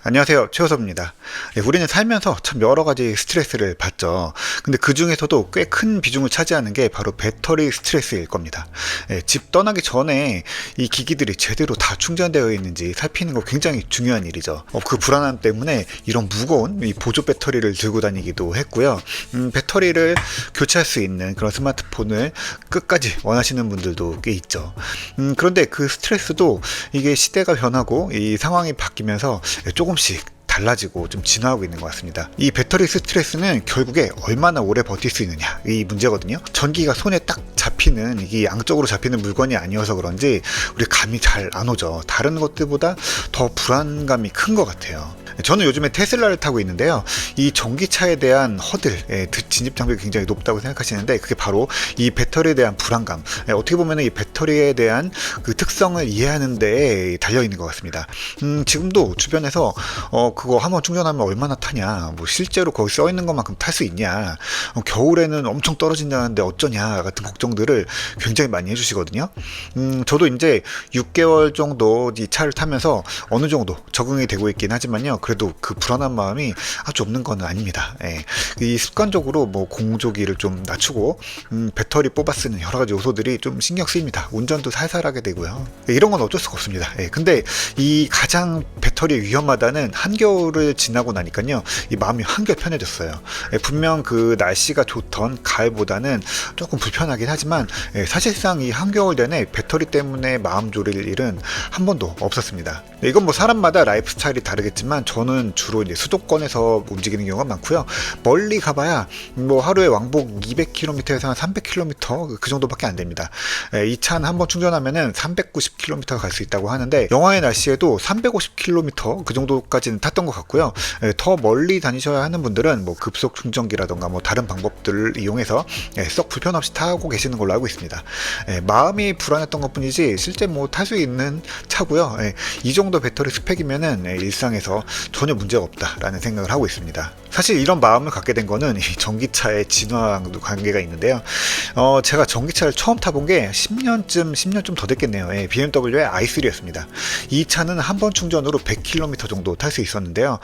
안녕하세요, 최호섭입니다. 우리는 살면서 참 여러 가지 스트레스를 받죠. 근데 그 중에서도 꽤 큰 비중을 차지하는 게 바로 배터리 스트레스일 겁니다. 집 떠나기 전에 이 기기들이 제대로 다 충전되어 있는지 살피는 거 굉장히 중요한 일이죠. 그 불안함 때문에 이런 무거운 이 보조 배터리를 들고 다니기도 했고요. 배터리를 교체할 수 있는 그런 스마트폰을 끝까지 원하시는 분들도 꽤 있죠. 그런데 그 스트레스도 이게 시대가 변하고 이 상황이 바뀌면서 조금씩 달라지고 좀 진화하고 있는 것 같습니다. 이 배터리 스트레스는 결국에 얼마나 오래 버틸 수 있느냐 이 문제거든요. 전기가 손에 딱 잡히는 이게 양쪽으로 잡히는 물건이 아니어서 그런지 우리 감이 잘 안 오죠. 다른 것들보다 더 불안감이 큰 것 같아요. 저는 요즘에 테슬라를 타고 있는데요. 이 전기차에 대한 허들, 진입 장벽이 굉장히 높다고 생각하시는데 그게 바로 이 배터리에 대한 불안감, 어떻게 보면 이 배터리에 대한 그 특성을 이해하는 데 달려있는 것 같습니다. 지금도 주변에서 그거 한번 충전하면 얼마나 타냐, 뭐 실제로 거기 써있는 것만큼 탈 수 있냐, 겨울에는 엄청 떨어진다는데 어쩌냐 같은 걱정들을 굉장히 많이 해주시거든요. 저도 이제 6개월 정도 이 차를 타면서 어느 정도 적응이 되고 있긴 하지만요. 그래도 그 불안한 마음이 아주 없는 건 아닙니다. 이 습관적으로 뭐 공조기를 좀 낮추고 배터리 뽑아 쓰는 여러 가지 요소들이 좀 신경 쓰입니다. 운전도 살살하게 되고요. 이런 건 어쩔 수가 없습니다. 근데 이 가장 배터리 위험하다는 한겨울을 지나고 나니까요, 이 마음이 한결 편해졌어요. 분명 그 날씨가 좋던 가을보다는 조금 불편하긴 하지만 사실상 이 한겨울 내내 배터리 때문에 마음 졸일 일은 한 번도 없었습니다. 이건 뭐 사람마다 라이프 스타일이 다르겠지만 저는 주로 이제 수도권에서 움직이는 경우가 많고요. 멀리 가봐야 뭐 하루에 왕복 200km에서 한 300km 그 정도밖에 안 됩니다. 이 차는 한번 충전하면은 390km가 갈 수 있다고 하는데 영하의 날씨에도 350km 그 정도까지는 탔던 것 같고요. 더 멀리 다니셔야 하는 분들은 뭐 급속 충전기라던가 뭐 다른 방법들을 이용해서 썩 불편 없이 타고 계시는 걸로 알고 있습니다. 마음이 불안했던 것뿐이지 실제 뭐 탈 수 있는 차고요. 이 정도 배터리 스펙이면은 일상에서 전혀 문제가 없다라는 생각을 하고 있습니다. 사실 이런 마음을 갖게 된 거는 이 전기차의 진화와도 관계가 있는데요. 제가 전기차를 처음 타본 게 10년 좀 더 됐겠네요. BMW의 i3였습니다. 이 차는 한 번 충전으로 100km 정도 탈 수 있었는데요.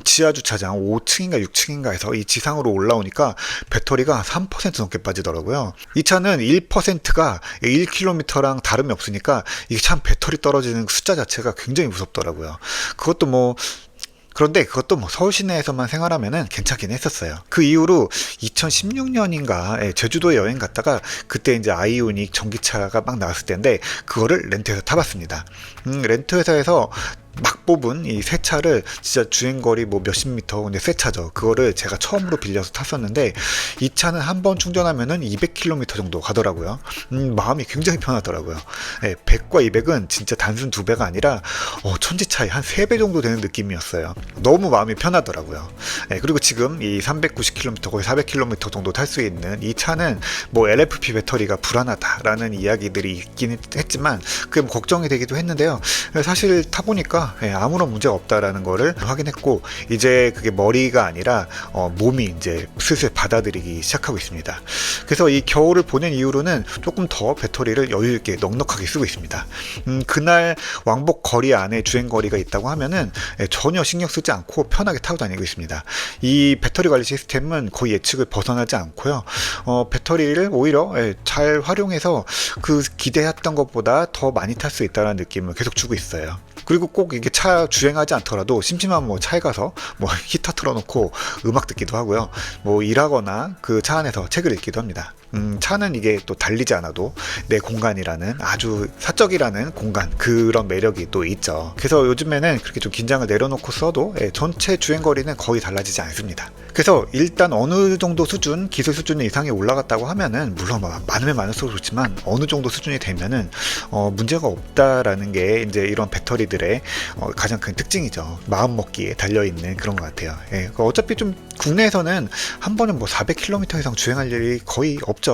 지하 주차장 5층인가 6층인가에서 이 지상으로 올라오니까 배터리가 3% 넘게 빠지더라고요. 이 차는 1%가 1km랑 다름이 없으니까 이게 참 배터리 떨어지는 숫자 자체가 굉장히 무섭더라고요. 그런데 그것도 뭐 서울 시내에서만 생활하면은 괜찮긴 했었어요. 그 이후로 2016년인가 제주도에 여행 갔다가 그때 이제 아이오닉 전기차가 막 나왔을 때인데 그거를 렌트해서 타봤습니다. 렌트회사에서 막 뽑은 이 새 차를 진짜 주행거리 뭐 몇십 미터, 근데 새 차죠. 그거를 제가 처음으로 빌려서 탔었는데 이 차는 한 번 충전하면은 200km 정도 가더라고요. 마음이 굉장히 편하더라고요. 100과 200은 진짜 단순 2배가 아니라 천지 차이 한 3배 정도 되는 느낌이었어요. 너무 마음이 편하더라고요. 그리고 지금 이 390km, 거의 400km 정도 탈 수 있는 이 차는 뭐 LFP 배터리가 불안하다라는 이야기들이 있긴 했지만 그게 뭐 걱정이 되기도 했는데요. 사실 타보니까 아무런 문제가 없다라는 거를 확인했고 이제 그게 머리가 아니라 몸이 이제 슬슬 받아들이기 시작하고 있습니다. 그래서 이 겨울을 보낸 이후로는 조금 더 배터리를 여유 있게 넉넉하게 쓰고 있습니다. 그날 왕복 거리 안에 주행 거리가 있다고 하면은 전혀 신경 쓰지 않고 편하게 타고 다니고 있습니다. 이 배터리 관리 시스템은 거의 예측을 벗어나지 않고요. 배터리를 오히려 잘 활용해서 그 기대했던 것보다 더 많이 탈 수 있다는 느낌을 계속 주고 있어요. 그리고 꼭 이게 차 주행하지 않더라도 심심하면 뭐 차에 가서 뭐 히터 틀어놓고 음악 듣기도 하고요. 뭐 일하거나 그 차 안에서 책을 읽기도 합니다. 차는 이게 또 달리지 않아도 내 공간이라는 아주 사적이라는 공간, 그런 매력이 또 있죠. 그래서 요즘에는 그렇게 좀 긴장을 내려놓고 써도 전체 주행거리는 거의 달라지지 않습니다. 그래서 일단 어느 정도 수준, 기술 수준 이상이 올라갔다고 하면은 물론 많으면 많을수록 좋지만 어느 정도 수준이 되면은 문제가 없다라는 게 이제 이런 배터리들의 가장 큰 특징이죠. 마음먹기에 달려있는 그런 것 같아요. 어차피 좀 국내에서는 한 번은 뭐 400km 이상 주행할 일이 거의 없죠.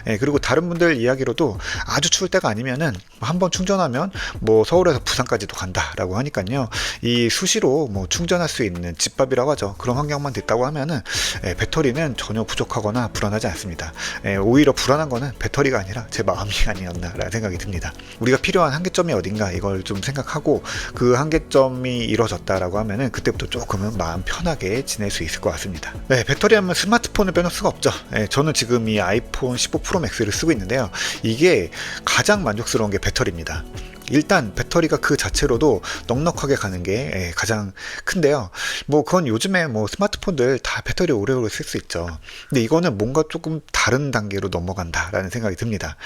그리고 다른 분들 이야기로도 아주 추울 때가 아니면은 한 번 충전하면 뭐 서울에서 부산까지도 간다라고 하니까요. 이 수시로 뭐 충전할 수 있는 집밥이라고 하죠. 그런 환경만 됐다고 하면은 배터리는 전혀 부족하거나 불안하지 않습니다. 오히려 불안한 거는 배터리가 아니라 제 마음이 아니었나라는 생각이 듭니다. 우리가 필요한 한계점이 어딘가 이걸 좀 생각하고 그 그 한계점이 이루어졌다라고 하면은 그때부터 조금은 마음 편하게 지낼 수 있을 것 같습니다. 네, 배터리 하면 스마트폰을 빼놓을 수가 없죠. 네, 저는 지금 이 아이폰 15 프로 맥스를 쓰고 있는데요. 이게 가장 만족스러운 게 배터리입니다. 일단 배터리가 그 자체로도 넉넉하게 가는 게 가장 큰데요. 뭐 그건 요즘에 뭐 스마트폰들 다 배터리 오래오래 쓸 수 있죠. 근데 이거는 뭔가 조금 다른 단계로 넘어간다라는 생각이 듭니다.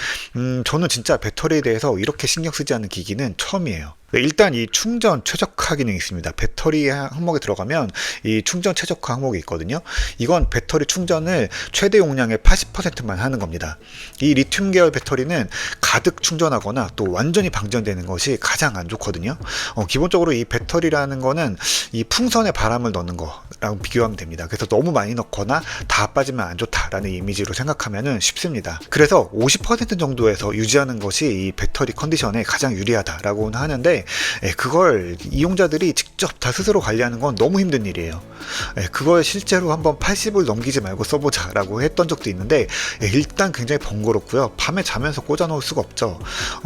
저는 진짜 배터리에 대해서 이렇게 신경 쓰지 않는 기기는 처음이에요. 네, 일단 이 충전 최적화 기능이 있습니다. 배터리 항목에 들어가면 이 충전 최적화 항목이 있거든요. 이건 배터리 충전을 최대 용량의 80%만 하는 겁니다. 이 리튬 계열 배터리는 가득 충전하거나 또 완전히 방전되는 것이 가장 안 좋거든요. 기본적으로 이 배터리라는 거는 이 풍선에 바람을 넣는 거랑 비교하면 됩니다. 그래서 너무 많이 넣거나 다 빠지면 안 좋다라는 이미지로 생각하면 쉽습니다. 그래서 50% 정도에서 유지하는 것이 이 배터리 컨디션에 가장 유리하다라고는 하는데 그걸 이용자들이 직접 다 스스로 관리하는 건 너무 힘든 일이에요. 그걸 실제로 한번 80을 넘기지 말고 써보자 라고 했던 적도 있는데 일단 굉장히 번거롭고요. 밤에 자면서 꽂아 놓을 수가 없죠.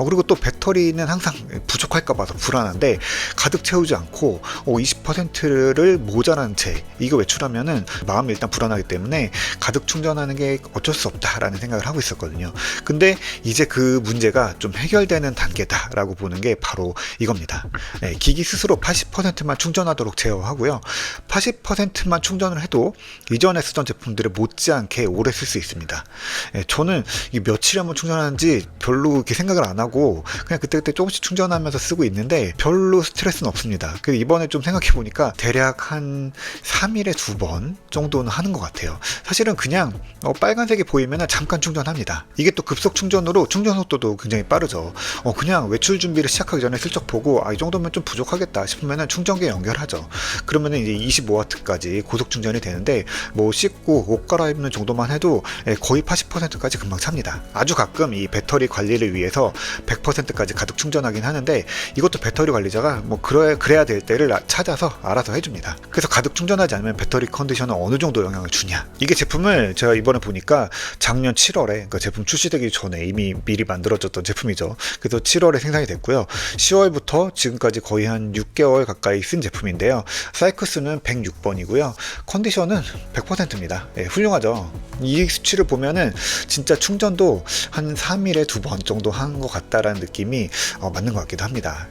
그리고 또 배터리는 항상 부족할까 봐서 불안한데 가득 채우지 않고 20%를 모자란 채 이거 외출하면은 마음이 일단 불안하기 때문에 가득 충전하는 게 어쩔 수 없다라는 생각을 하고 있었거든요. 근데 이제 그 문제가 좀 해결되는 단계다라고 보는 게 바로 이겁니다. 기기 스스로 80%만 충전하도록 제어하고요. 80%만 충전을 해도 이전에 쓰던 제품들을 못지않게 오래 쓸 수 있습니다. 저는 며칠에 한번 충전하는지 별로 이렇게 생각을 안 하고 그냥 그때그때 조금씩 충전하면서 쓰고 있는데 별로 스트레스는 없습니다. 그래서 이번에 좀 생각해 보니까 대략 한 3일에 2번 정도는 하는 것 같아요. 사실은 그냥 빨간색이 보이면 잠깐 충전합니다. 이게 또 급속 충전으로 충전 속도도 굉장히 빠르죠. 그냥 외출 준비를 시작하기 전에 슬쩍 보고 이 정도면 좀 부족하겠다 싶으면 충전기에 연결하죠. 그러면 이제 25W까지 고속 충전이 되는데 뭐 씻고 옷 갈아입는 정도만 해도 거의 80%까지 금방 찹니다. 아주 가끔 이 배터리 관리를 위해서 100%까지 가득 충전하긴 하는데 이것도 배터리 관리자가 뭐 그래야 될 때를 찾아서 알아서 해줍니다. 그래서 가득 충전하지 않으면 배터리 컨디션은 어느 정도 영향을 주냐. 이게 제품을 제가 이번에 보니까 작년 7월에 그러니까 제품 출시되기 전에 이미 미리 만들어졌던 제품이죠. 그래서 7월에 생산이 됐고요. 10월부터 지금까지 거의 한 6개월 가까이 쓴 제품인데요. 사이클수는 106번이고요. 컨디션은 100%입니다. 훌륭하죠. 이 수치를 보면은 진짜 충전도 한 3일에 2번 정도 한 것 같다라는 느낌이 맞는 것 같기도 합니다.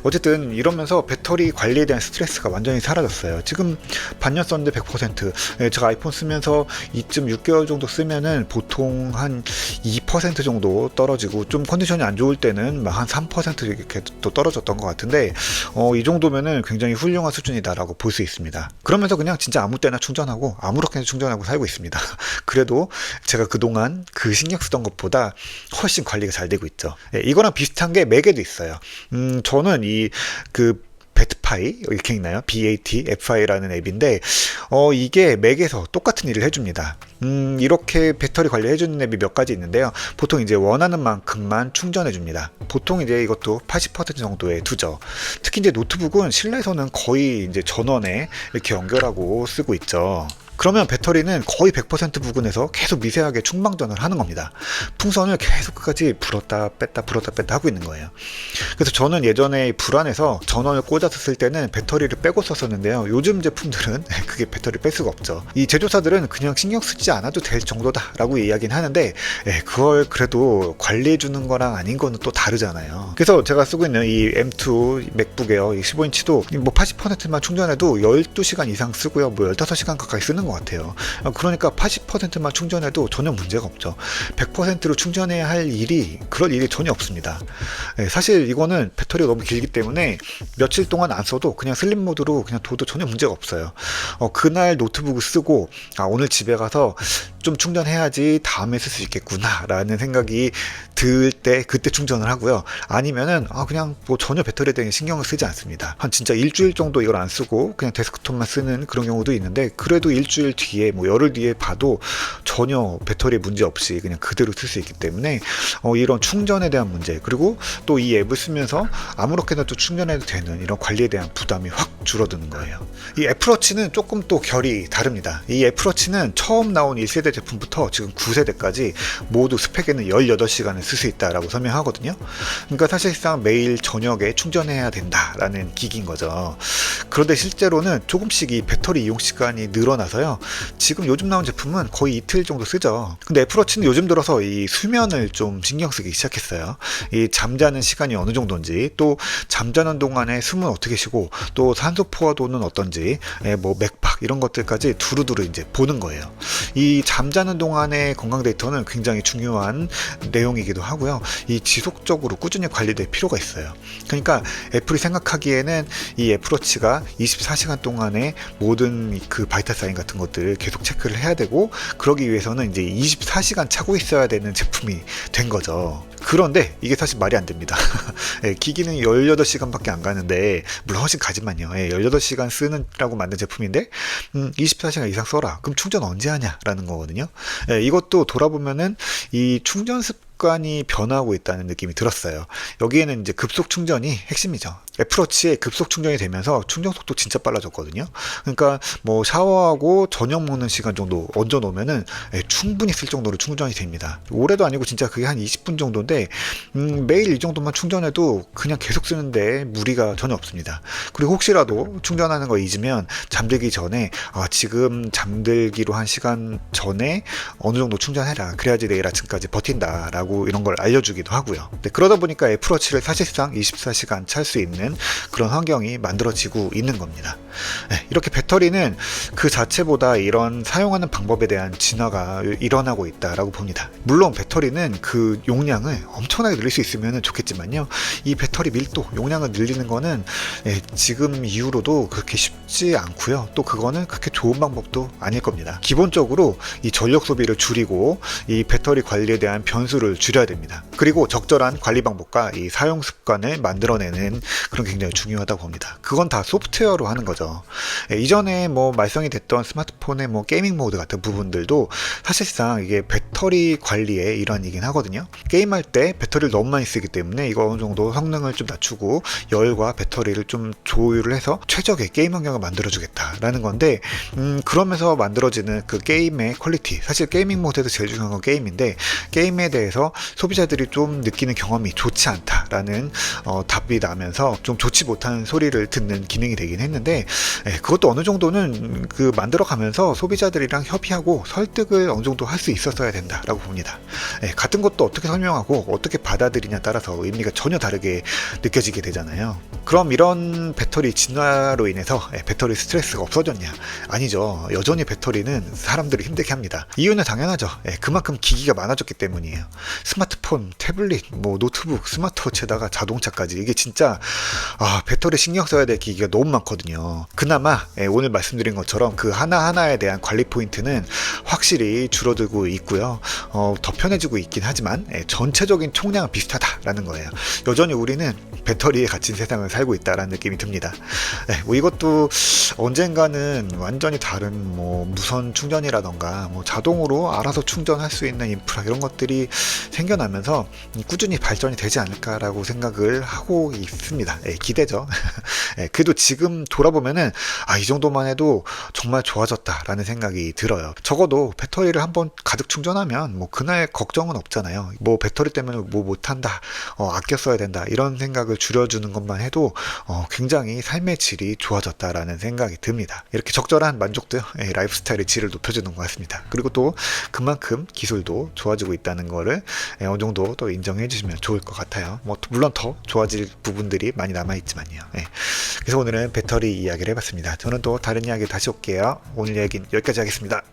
어쨌든 이러면서 배터리 관리에 대한 스트레스가 완전히 사라졌어요. 지금 반년 썼는데 100%. 제가 아이폰 쓰면서 2.6개월 정도 쓰면은 보통 한 2% 정도 떨어지고 좀 컨디션이 안 좋을 때는 막 한 3% 이렇게 또 떨어졌던 것 같은데 이 정도면은 굉장히 훌륭한 수준이다라고 볼 수 있습니다. 그러면서 그냥 진짜 아무 때나 충전하고 아무렇게나 충전하고 살고 있습니다. 그래도 제가 그동안 그 신경 쓰던 것보다 훨씬 관리가 잘 되고 있죠. 이거랑 비슷한 게 맥에도 있어요. 저는 그 배트파이 이렇게 있나요? BATFI라는 앱인데 이게 맥에서 똑같은 일을 해줍니다. 이렇게 배터리 관리해주는 앱이 몇 가지 있는데요. 보통 이제 원하는 만큼만 충전해줍니다. 보통 이제 이것도 80% 정도에 두죠. 특히 이제 노트북은 실내에서는 거의 이제 전원에 이렇게 연결하고 쓰고 있죠. 그러면 배터리는 거의 100% 부근에서 계속 미세하게 충방전을 하는 겁니다. 풍선을 계속 끝까지 불었다 뺐다 하고 있는 거예요. 그래서 저는 예전에 불안해서 전원을 꽂아서 쓸 때는 배터리를 빼고 썼었는데요. 요즘 제품들은 그게 배터리 뺄 수가 없죠. 이 제조사들은 그냥 신경 쓰지 않아도 될 정도다 라고 이야기는 하는데 그걸 그래도 관리해주는 거랑 아닌 거는 또 다르잖아요. 그래서 제가 쓰고 있는 이 M2 맥북 에어 15인치도 뭐 80%만 충전해도 12시간 이상 쓰고요. 뭐 15시간 가까이 쓰는 것 같아요. 그러니까 80%만 충전해도 전혀 문제가 없죠. 100%로 충전해야 할 그럴 일이 전혀 없습니다. 사실 이거는 배터리가 너무 길기 때문에 며칠 동안 안 써도 그냥 슬립 모드로 그냥 둬도 전혀 문제가 없어요. 그날 노트북을 쓰고 오늘 집에 가서 좀 충전해야지 다음에 쓸 수 있겠구나 라는 생각이 들 때 그때 충전을 하고요. 아니면은 그냥 뭐 전혀 배터리에 대해 신경을 쓰지 않습니다. 한 진짜 일주일 정도 이걸 안 쓰고 그냥 데스크톱만 쓰는 그런 경우도 있는데 그래도 일주일 뒤에 뭐 열흘 뒤에 봐도 전혀 배터리 문제 없이 그냥 그대로 쓸 수 있기 때문에 이런 충전에 대한 문제 그리고 또 이 앱을 쓰면서 아무렇게나 또 충전해도 되는 이런 관리에 대한 부담이 확 줄어드는 거예요. 이 애플워치는 조금 또 결이 다릅니다. 이 애플워치는 처음 나온 1세대 제품부터 지금 9세대까지 모두 스펙에는 18시간을 쓸 수 있다라고 설명하거든요. 그러니까 사실상 매일 저녁에 충전해야 된다라는 기기인 거죠. 그런데 실제로는 조금씩 이 배터리 이용 시간이 늘어나서요. 지금 요즘 나온 제품은 거의 이틀 정도 쓰죠. 근데 애플워치는 요즘 들어서 이 수면을 좀 신경 쓰기 시작했어요. 이 잠자는 시간이 어느 정도인지, 또 잠자는 동안에 숨은 어떻게 쉬고, 또 산소 포화도는 어떤지, 뭐 맥박 이런 것들까지 두루두루 이제 보는 거예요. 이 잠자는 동안의 건강 데이터는 굉장히 중요한 내용이기도 하고요. 이 지속적으로 꾸준히 관리될 필요가 있어요. 그러니까 애플이 생각하기에는 이 애플워치가 24시간 동안에 모든 그 바이탈 사인 같은 것들을 계속 체크를 해야 되고, 그러기 위해서는 이제 24시간 차고 있어야 되는 제품이 된 거죠. 그런데 이게 사실 말이 안 됩니다. 기기는 18시간밖에 안 가는데, 물론 훨씬 가지만요. 18시간 쓰느라고 만든 제품인데 24시간 이상 써라. 그럼 충전 언제 하냐라는 거거든요. 이것도 돌아보면은 이 충전 습관이 변화하고 있다는 느낌이 들었어요. 여기에는 이제 급속 충전이 핵심이죠. 애플워치에 급속 충전이 되면서 충전 속도 진짜 빨라졌거든요. 그러니까 뭐 샤워하고 저녁 먹는 시간 정도 얹어 놓으면은 충분히 쓸 정도로 충전이 됩니다. 오래도 아니고 진짜 그게 한 20분 정도인데 매일 이 정도만 충전해도 그냥 계속 쓰는데 무리가 전혀 없습니다. 그리고 혹시라도 충전하는 거 잊으면 잠들기 전에 지금 잠들기로 한 시간 전에 어느 정도 충전해라. 그래야지 내일 아침까지 버틴다 라고 이런 걸 알려주기도 하고요. 그러다 보니까 애플워치를 사실상 24시간 찰 수 있는 그런 환경이 만들어지고 있는 겁니다. 이렇게 배터리는 그 자체보다 이런 사용하는 방법에 대한 진화가 일어나고 있다라고 봅니다. 물론 배터리는 그 용량을 엄청나게 늘릴 수 있으면 좋겠지만요. 이 배터리 밀도, 용량을 늘리는 거는 지금 이후로도 그렇게 쉽지 않고요. 또 그거는 그렇게 좋은 방법도 아닐 겁니다. 기본적으로 이 전력 소비를 줄이고 이 배터리 관리에 대한 변수를 줄여야 됩니다. 그리고 적절한 관리 방법과 이 사용 습관을 만들어내는 그런 게 굉장히 중요하다고 봅니다. 그건 다 소프트웨어로 하는 거죠. 이전에 뭐 말썽이 됐던 스마트폰의 뭐 게이밍 모드 같은 부분들도 사실상 이게 배터리 관리의 일환이긴 하거든요. 게임할 때 배터리를 너무 많이 쓰기 때문에 이거 어느 정도 성능을 좀 낮추고 열과 배터리를 좀 조율을 해서 최적의 게임 환경을 만들어주겠다라는 건데, 그러면서 만들어지는 그 게임의 퀄리티, 사실 게이밍 모드에서 제일 중요한 건 게임인데, 게임에 대해서 소비자들이 좀 느끼는 경험이 좋지 않다라는 답이 나면서 좀 좋지 못한 소리를 듣는 기능이 되긴 했는데, 그것도 어느 정도는 그 만들어가면서 소비자들이랑 협의하고 설득을 어느 정도 할 수 있었어야 된다라고 봅니다. 같은 것도 어떻게 설명하고 어떻게 받아들이냐에 따라서 의미가 전혀 다르게 느껴지게 되잖아요. 그럼 이런 배터리 진화로 인해서 배터리 스트레스가 없어졌냐? 아니죠. 여전히 배터리는 사람들을 힘들게 합니다. 이유는 당연하죠. 그만큼 기기가 많아졌기 때문이에요. 스마트폰, 태블릿, 뭐 노트북, 스마트워치에다가 자동차까지, 이게 진짜 배터리 신경 써야 될 기기가 너무 많거든요. 그나마 오늘 말씀드린 것처럼 그 하나하나에 대한 관리 포인트는 확실히 줄어들고 있고요. 더 편해지고 있긴 하지만 전체적인 총량은 비슷하다라는 거예요. 여전히 우리는 배터리에 갇힌 세상을 살고 있다라는 느낌이 듭니다. 뭐 이것도 언젠가는 완전히 다른 뭐 무선 충전이라던가 뭐 자동으로 알아서 충전할 수 있는 인프라, 이런 것들이 생겨나면서 꾸준히 발전이 되지 않을까라고 생각을 하고 있습니다. 기대죠. 그래도 지금 돌아보면은 이 정도만 해도 정말 좋아졌다라는 생각이 들어요. 적어도 배터리를 한번 가득 충전하면 뭐 그날 걱정은 없잖아요. 뭐 배터리 때문에 뭐 못한다, 아껴 써야 된다, 이런 생각을 줄여주는 것만 해도 굉장히 삶의 질이 좋아졌다라는 생각이 듭니다. 이렇게 적절한 만족도 라이프 스타일의 질을 높여주는 것 같습니다. 그리고 또 그만큼 기술도 좋아지고 있다는 거를 어느 정도 또 인정해 주시면 좋을 것 같아요. 뭐 물론 더 좋아질 부분들이 많이 남아있지만요. 그래서 오늘은 배터리 이야기를 해봤습니다. 저는 또 다른 이야기 다시 올게요. 오늘 얘기는 여기까지 하겠습니다.